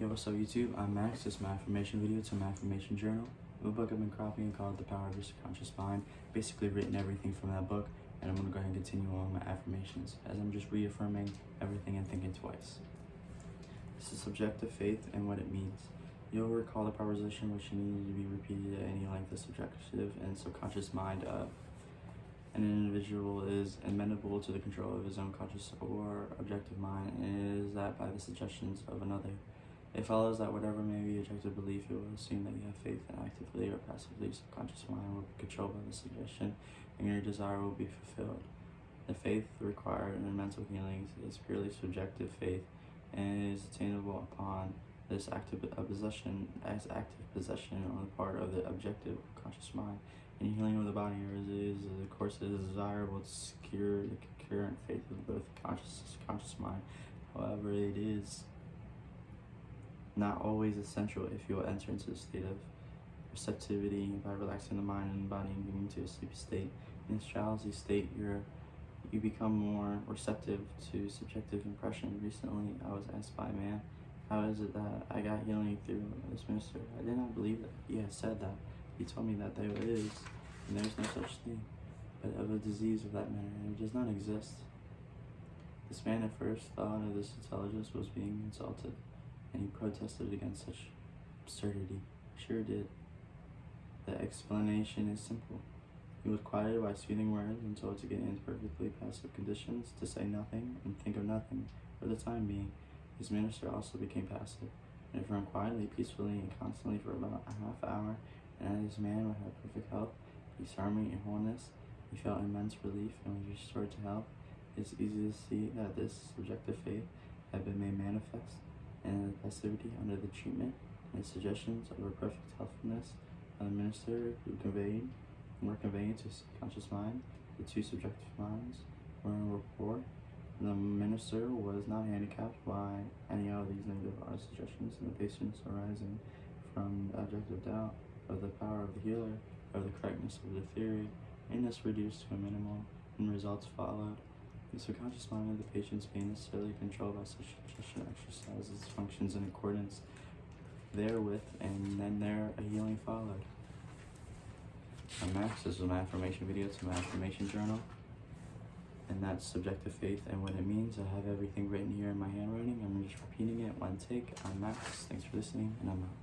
Yo, what's up YouTube? I'm Max. This is my affirmation video. It's my affirmation journal. A book I've been copying called The Power of Your Subconscious Mind. Basically written everything from that book, and I'm going to go ahead and continue on my affirmations as I'm just reaffirming everything and thinking twice. This is subjective faith and what it means. You'll recall the proposition which needed to be repeated at any length. The subjective and subconscious mind of an individual is amenable to the control of his own conscious or objective mind, and it is that by the suggestions of another. It follows that whatever may be objective belief, it will assume that you have faith, and actively or passively subconscious mind will be controlled by the suggestion, and your desire will be fulfilled. The faith required in mental healings is purely subjective faith, and it is attainable upon this active possession on the part of the objective conscious mind. In healing of the body, of course, it is desirable to secure the concurrent faith of both conscious and subconscious mind. However, it is not always essential if you will enter into a state of receptivity by relaxing the mind and body and getting into a sleepy state. In this drowsy state, you become more receptive to subjective impression. Recently, I was asked by a man, how is it that I got healing through this minister? I did not believe that he had said that. He told me that there is, and there is no such thing, but of a disease of that manner, and it does not exist. This man at first thought of this intelligence was being insulted, and he protested against such absurdity. Sure did. The explanation is simple. He was quieted by soothing words and told to get into perfectly passive conditions, to say nothing and think of nothing for the time being. His minister also became passive, and from quietly, peacefully, and constantly for about a half hour, and as this man would have perfect health, peace, harmony, and wholeness, he felt immense relief and was restored to health. It's easy to see that this subjective faith had been made manifest, and the passivity under the treatment and suggestions of a perfect healthfulness by the minister who were conveyed to subconscious mind. The two subjective minds were in rapport. The minister was not handicapped by any of these negative suggestions, and the patients arising from the objective doubt of the power of the healer, of the correctness of the theory, and this reduced to a minimal, and results followed. The subconscious mind of the patients being necessarily controlled by such suggestion exercises functions in accordance therewith, and then there a healing followed. I'm Max. This is my affirmation video. It's my affirmation journal, and that's subjective faith and what it means. I have everything written here in my handwriting. I'm just repeating it one take. I'm Max. Thanks for listening, and I'm out.